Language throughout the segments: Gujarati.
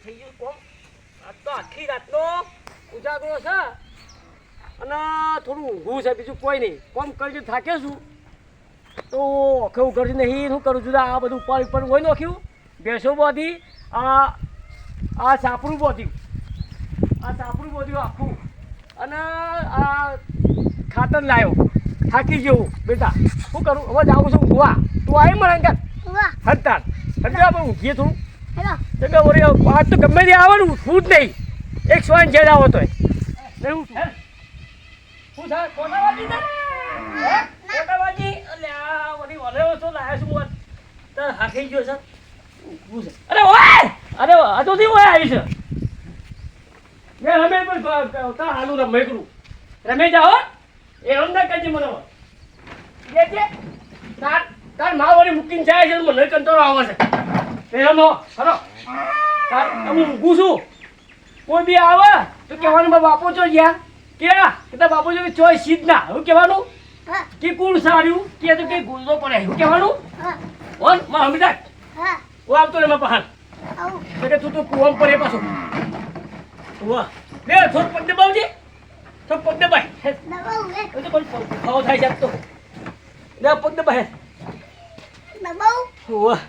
થઈ ગયું કોમ. આજ તો આખી રાતનો ઉજાગરો છે અને થોડું ઊંઘું છે, બીજું કોઈ નહીં. કોમ કરી થાકે છું તો આખું ઘર નહીં શું કરું છું. આ બધું ઉપર હોય નાખ્યું, ભેંસો બોધી, આ સાપરું બોધ્યું, આખું, અને આ ખાતર લાવ્યો. થાકી જેવું બેટા, શું કરું હવે જાઉં છું ઊંઘવા. તું આવી મળે અંકલ હડતાલ હડતા આપણે ઊંઘીએ થોડું. એટલે વળી આજ તો ગમે તે આવે ને ઉઠવું જ નહીં. એક સ્વાઈન જેડ આવો તો શું થાય કોટાવાજી ને કોટાવાજી એટલે આ વળી વલેવો છો લાયા છું તાર હાકી ગયો છે. અરે ઓય અરે હજુ થી ઓય આવી છે. મેં રમે પણ તાર હાલું રમે કરું રમે જાઓ એ અંદર કરજે મને તાર મા વળી મૂકીને જાય છે મને કંટાળો આવે છે. એ રમો હલો તાર હું ઊંઘું છું. કોઈ બી આવે તો કહેવાનું મારા બાપો ચો ગયા કે તારા બાપો જો ચોય સીધ ના એવું કહેવાનું કે કુણ સાર્યું કે તો કે ગુંદો પડે એવું કહેવાનું. ઓન માં હમીદાર ઓ આવતો રે માં પહાડ કે તું તો કુવામ પડે પાછો વાહ લે થોડ પગ દબાવજે થોડ પગ દબાય એ તો કોઈ ખાવ થાય છે તો લે પગ દબાય દબાવ વાહ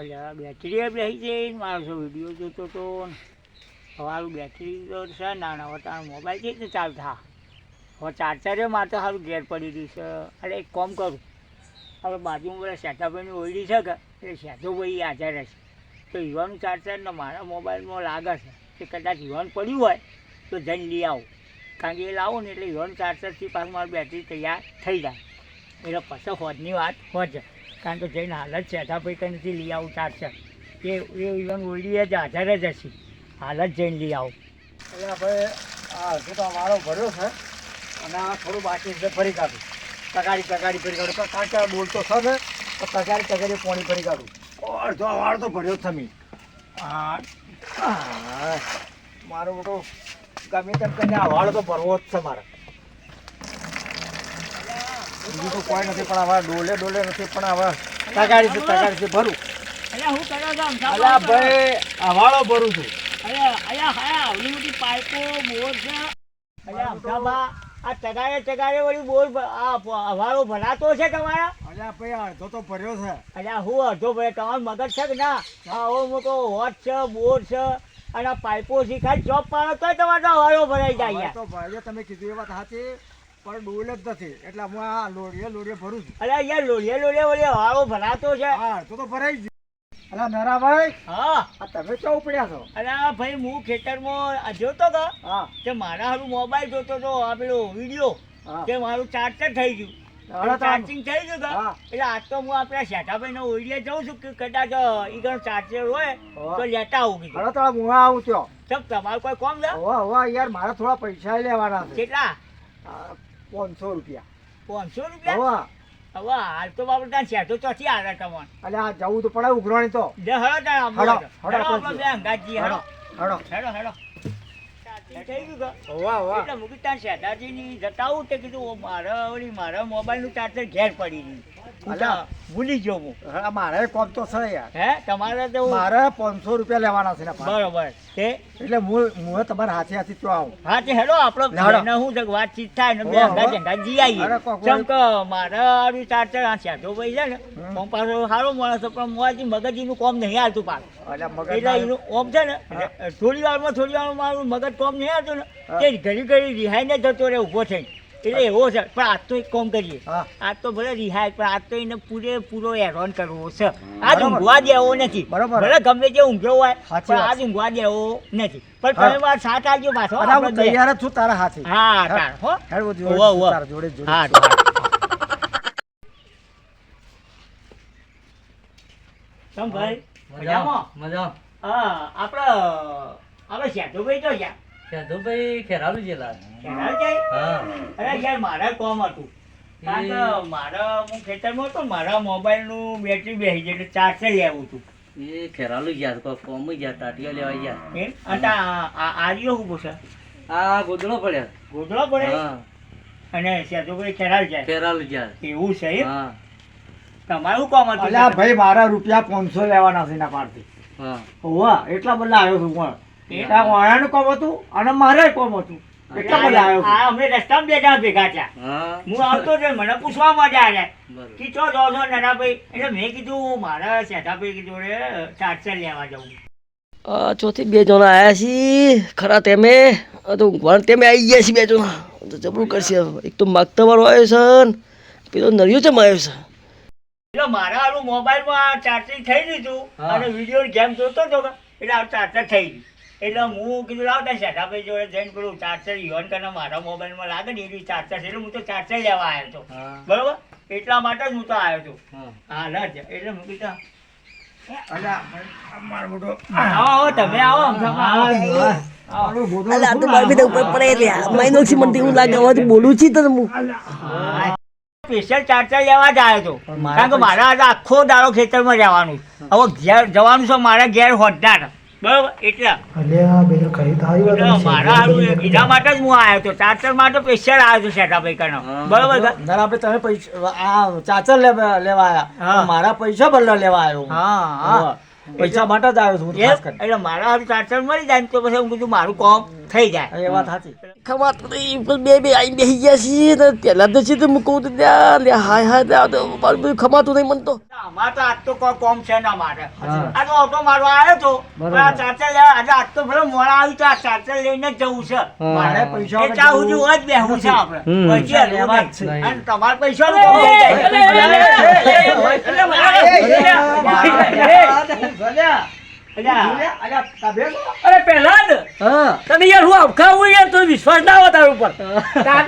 અલ્યા બેટરી બેસી જઈને મારો વિડીયો જોતો તો મારું બેટરી તો છે નાના વટાણ મોબાઈલ છે ને ચાલતા હવે ચાર્જરે મારે તો સારું ઘેર પડી રહ્યું છે. અરે એક કામ કરું હવે બાજુમાં બધા શેઠાભાઈની ઓયડી છે કે એટલે શેઠોભાઈ હાજર રહેશે તો યુવાનું ચાર્જર ને મારા મોબાઈલમાં લાગે છે કે કદાચ યુવાન પડ્યું હોય તો જઈને લઈ આવું. કારણ કે એ લાવો ને એટલે યુવાન ચાર્જરથી પાછું મારું બેટરી તૈયાર થઈ જાય એટલે પછી હોજની વાત હોજ. કારણ કે જઈને હાલ જ શેઠાભાઈ કંઈથી લઈ આવું ચાર્જર એ યુવાન ઓયડી જ હાજર જ હશે. હાલ જ જઈને લઈ આવું. એટલે ભાઈ આ હજુ તો વાળો ભર્યો છે અને આ થોડું બાકી છે ફરી કાઢું તગાડી ફરી કાઢું કારણ કે બોલતો છે ને તો તગાડી પાણી ફરી કાઢું. અડધો વાળ તો ભર્યો છે મેં. મારો મોટો ગમે તેમ કરીને આ વાળ તો ભરવો જ છે મારે. બીજું તો કોઈ નથી પણ હવે ડોલે નથી પણ હવે તગાડી ભરું. હું કરો અલ્યા ભાઈ આ વાળો ભરું છું. આવડી મોટી પાઇપો બોર છે. અમદાબા આ ટગારે વળી બોર હવારો ભરાતો છે તમારા? અલ્યા ભાઈ અડધો તો ભર્યો છે. અલ્યા હું અડધો ભાઈ તમારું મગજ છે કે ના? આવો મોટો હોટ છે બોર છે અને પાઇપો શીખાય ચોપ પાડો તો તમારે હવારો ભરાઈ જાય. તો ભાઈ તમે કીધું એ વાત સાચી પણ ડોલ જ નથી એટલે હું આ લોડીએ ભરું છું. અલ્યા યાર લોડીએ વળી હવારો ભરાતો છે. હા તો ભરાઈ જ. અલા નરાભાઈ હા તમે ચો ઉપડ્યા છો? અલ્યા ભાઈ હું ખેતરમાં જોતો હતો કે મારા હારું મોબાઈલ જોતો હતો આ પેલો વિડીયો કે મારું ચાર્જર થઈ ગયું ચાર્જિંગ થઈ ગયું એટલે આજ તો હું આપણા શેઠાભાઈ ના ઓઈડિયા જઉં છું કે કદાચ ઈ ચાર્જર હોય તો લેતા આવું કીધું. તો હું આવું છો તમારું કોઈ કોમ છે? યાર મારે થોડા પૈસા લેવાના છે. કેટલા? 500 રૂપિયા. 500 રૂપિયા? હવે હાલ તો બાબુ ત્યાં શેઠો ચોથી આવે તમારે. એટલે આ જવું તો પડે ઉઘરાણી તો. મારા મોબાઈલ નું ચાર્જર ઘેર પડી ગયું ભૂલી ગયો હું. મારે કોમ તો છે યાર. હે તમારે તો મારે 500 રૂપિયા લેવાના છે. બરોબર એટલે હું તમારા હાથે તો આવું. હા તે હેડો આપડે હું વાતચીત થાય ને બે ઝંડા જી આવીએ. કેમ કે મારા ચાર્જર આ શેઠો ભાઈ છે ને પાછો સારો માણસ પણ મોજી મગજી નું કોમ નહીં આવતું પાછું. એટલે એનું ઓમ છે ને થોડી વારમાં મારું મગજ કોમ નહીં આવતું ને તે ઘડી રિહાઈ ને જતો રહે ઉભો થઈ. એટલે એવો છે પણ આજ તો એક કામ કરીએ. આજ તો ભલે રિહાય પણ આજ તો એને પૂરેપૂરો હેરાન કરવો છે. આજ ઊંઘવા દેવો નથી. ભલે ગમે તે ઊંઘ્યો હોય પણ આજ ઊંઘવા દેવો નથી. પણ તમે વાર સાથ આવજો પાછો. તૈયાર જ છું તારા હાથે. હા તાર હો જોડે હા તમ ભાઈ મજામાં? હા આપણે શેઠુભાઈ તો ગયા. શેઠુભાઈ ખેરાલુ જેલા. ખેરાલુ જાય? અરે યાર મારા કોમ હતું. કારણ કે મારા હું ખેતરમાં હતો મારા મોબાઈલ નું બેટરી બેસી જાય એટલે ચાર્જર લેવું હતું એ ખેરાલુ ગયા કોઈ કોમ ગયા ટાટિયા લેવા ગયા એમ અને આર્યો શું પૂછે આ ગોદડો પડ્યા ગોધડો પડે હા અને સેતુભાઈ ખેરાલ જાય ખેરાલુ ગયા એવું છે એમ? હા તમારું કામ હતું અલ્યા ભાઈ મારા રૂપિયા 500 લેવાના છે એના પાસેથી. હા હોવા એટલા બધા આવ્યો છું પણ એ? ત્યાં વાણાનું કામ હતું અને મારે કામ હતું એટલા બધા આવ્યો છું. આ અમે રસ્તામાં બેઠા ભેગા થયા હા હું આવતો હતો મને પૂછવા માટે આવ્યા બરોબર કે ચો જાઓ છો નાનાભાઈ એટલે મેં કીધું મારા શેઠાભાઈ કીધું રે ચાર્જર લેવા જવું ચોથી બે જણા આવ્યા છીએ ખરા તેમે તો ઊંઘવાનું તેમે આવી ગયા છે બે જણા તો જબરું કરશે એક તો માગતા વાળો આવ્યો છે ને પેલો નરિયો ચમ આવ્યો છે એટલે મારા હારું મોબાઈલમાં ચાર્જિંગ થઈ દીધું હા. અને વિડીયો ગેમ જોતો હતો કે એટલે આ ચાર્જર થઈ ગયું એટલે હું કીધું લાવતા શેઠાભાઈ જોડે જઈને પેલું ચાર્જર યુવાન કરીને મારા મોબાઈલમાં લાગે ને એવી ચાર્જર છે એટલે હું તો ચાર્જર લેવા આવ્યો હતો હા બરોબર એટલા માટે જ હું તો આવ્યો હતો હા હાલ જ એટલે હું કીધું અલ્યા, મારો મોટો આવો આવો તમે આવો આવો. મારો મોટો અલા આ તો બાર બીજા ઉપર પડે લ્યા મહિનો થી મને એવું લાગે હવે બોલું છું તને હું સ્પેશિયલ ચાર્જર લેવા જ આવ્યો હતો કારણ કે મારા આજે આખો દાડો ખેતરમાં જવાનું હવે ઘેર જવાનું છે મારા ઘેર હોદનાર બરોબર એટલે મારા હારું એના માટે જ હું આવ્યો હતો ચાર્જર માટે સ્પેશિયલ આવ્યો હતો શેઠાભાઈ કનો બરોબર છે? ના, આપણે તમે પૈસા આ ચાચર લેવા હા. આવ્યા મારા પૈસા બદલા લેવા આવ્યો હું. હા હા હોવા. પૈસા માટે જ આવ્યો છું હું એમ? ખાસ કરીને. એટલે મારા હારું ચાર્જર મળી જાય ને તો પછી હું કીધું મારું કામ થઈ જાય એ વાત સાચી. ખબર તો બે બે આવીને બેસી ગયા છીએ ને પહેલા તો છે તો હું કહું તો ત્યાં લે હાય હાય ત્યાં તો મારું બધું ખમાતું નહીં મને તો અમારે તો આજ તો કોઈ કોમ છે ના મારે હા. આ તો ઓટો મારવા આવ્યો તો બરોબર. પણ આ ચાર્જર લેવા આજે આજ તો ભલે મોડા આવ્યું તો આ ચાર્જર લઈને જ જવું છે મારે પૈસા એ ચા સુધી હોય જ બેહવું છે આપણે પછી હલવું લેવા જ છે. નહીં. અને તમારે પૈસાનું કામ થઈ જાય. અલ્યા, અરે પહેલા જ હા તને યાર હું અવખાવું યાર તો વિશ્વાસ ના આવે તારા ઉપર તાર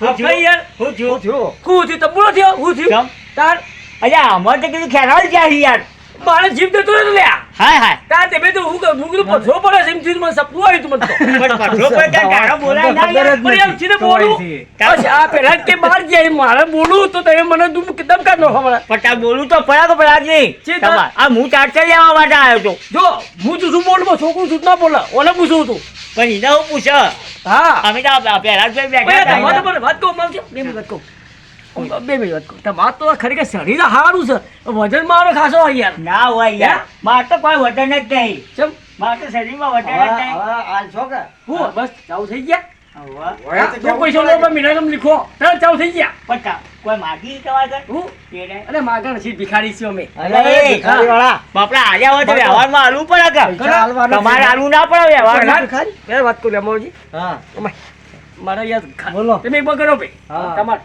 હું થયું? અવખાઈ યાર હું થયું? હું થયું તબલો થયો હું થયું કેમ? તાર અલ્યા, અમારે તો કીધું ખેરાલ જાય છે યાર. મારે જીવ દેતો રહ્યો લ્યા હાય હાય. તાર તે બે તો હું કીધું પથરો પડે છે એમ થયું મને સપનું આવ્યું તું મને તો પણ પથરો પર ત્યાં ગાળો બોલાય ના યાર. પણ એમ સીધે બોલું બસ આ પહેલા જ તે બહાર ગયા મારે બોલું તો તમે મને તું કેમ કાઢ નો ખબર પણ તાર બોલું તો પડ્યા તો પડ્યા જ નહીં. છે તો. તમારે. આ હું ચાર્જર લેવા માટે આવ્યો હતો જો હું તું શું બોલું છોકરું શું ના બોલે ઓને પૂછું તું પણ એને હું પૂછ હા અમે તો પહેલા જ બેઠા તમારે હતા. તો મને વાત કહું માવજી, બે મિનિટ વાત કહું બે મિનિટ વાત કહું તમારે તો ખરેખર શરીર સારું છે વજન મારો ખાસો હોય યાર ના હોય યાર. મારે તો કોઈ વજન જ નહીં. ચમ મારે તો શરીરમાં વજન જ નહીં. હું બસ ચાલુ થઈ ગયા હવે. જો પૈસા લો પણ મિનાગમ લીખો તરત ચાલુ થઈ ગયા પણ કોઈ માગી તમારે ઘર? હું એ નહીં. અરે માગણ છે ભિખારી છે અમે બાપડા હાલ્યા હોય તો વ્યવહારમાં હાલવું પડે કે? પૈસા હાલવાના છે. તમારે હાલવું ના પડે વ્યવહારમાં. પહેલા વાત કરું અમરજી હા મારા યાર બોલો. તમે એક કરો ભાઈ હા. તમારે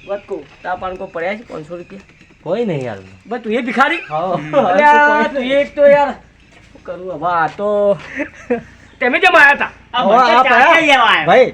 વાત કહું તા પાનકો પડ્યા છે 500 રૂપિયા કોઈ નહીં યાર બસ તું એ ભિખારી હા. અલ્યા, તું એક તો યાર શું કરું હવે આ તો તમે કેમ આવ્યા હતા આ હવે મને આ ચાર્જર પડ્યા? લેવા આવ્યો. ભાઈ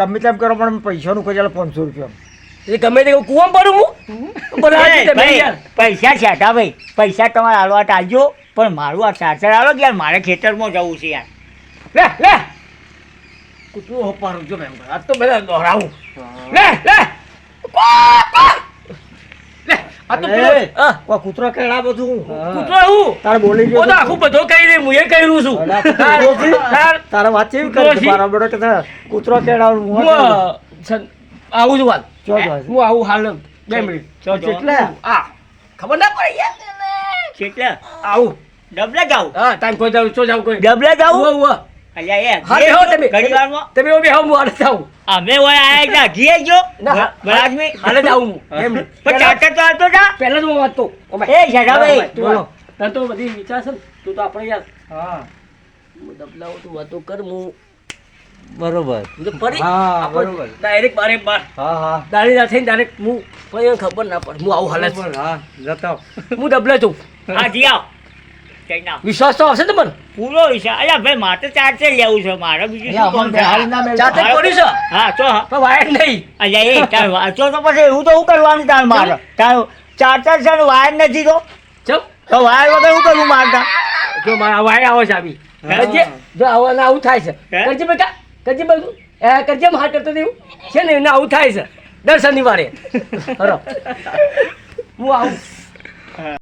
ગમે તેમ કરો પણ પૈસાનું કોઈ 500 રૂપિયા એ ગમે તે કુવામાં પડું હું બધા એ તમે ભાઈ, યાર પૈસા છે હતા ભાઈ. પૈસા તમારે હાલવા ટાળજો પણ મારું આ ચાર્જર હાલો કે યાર મારે ખેતરમાં જવું છે યાર. લે લે કૂતરું હોપારું જો મેં આ તો બધા દોહરાવું લે લે લે આ તો પેલો અરે. હા, કોઈ કૂતરો કેળા બધું કૂતરો હું તારે બોલી ઓ તો આખું બધો કહી દે હું એ કહ્યું છું અલા, તો કૂતરો છે? તાર તારા વાત કેવી કૂતરો કરી છે? મારા બેટો કે તારે કૂતરો કેળાનું હું આવું છું વાત જો જો છે. હું આવું હાલ 2 મિનિટ જો, જો. એટલે આ ખબર ના પડે યાર કેટલે? આવું ડબલે જાઉં? હા ટાઈમ કોઈ જાવ ચો જાવ કોઈ ડબલે જાઉં? ઉવા ઉવા અલ્યા એ હા ઘીએ બેહો જો, તમે ઘડી વારમાં. તમે બે હું હાલ જાઉં અમે ઓય આયા એકલા ઘીએ જો. ના બરાજમી. હાલ જાઉં હું એમ પણ ચાર્જર તો હાલતો જા. પહેલા જ હું વાત તો એ શેઠાભાઈ. બોલો. તને તો બધી વિચાર છે ને તું તો આપણે યાર હા હું દબલાવું તું વાતો કર હું બરોબર ફરી હા, બરોબર. ડાયરેક્ટ બારે બાર હા હા દાડી ના થઈને ડાયરેક્ટ હું પછી એને ખબર ના પડે હું આવું હાલત બરોબર, હા જતા હું દબલે છું હા જી આવ. જઈને આવ. વિશ્વાસ તો આવશે ને મને પૂરો વિષય. અલ્યા ભાઈ મારે તો ચાર્જર લેવું છે મારે બીજું શું કામ છે? જાતે જ કર્યું છે હા ચો હા. પણ વાયર નહીં અલ્યા એ તાર વાંચો તો પછી એવું તો શું કરવાનું તાર મારે? તાર ચાર્જર છે ને વાયર નથી તો ચમ તો વાયર વગર શું કરવું મારતા? જો મારા વાયર આવે છે આવી હા. કરજે જો આવું ને આવું થાય છે હે? કરજે બેટા કરજે બધું કરજે હાથ કરતો દેવું છે ને એને આવું થાય છે દર શનિવારે હરો હું આવું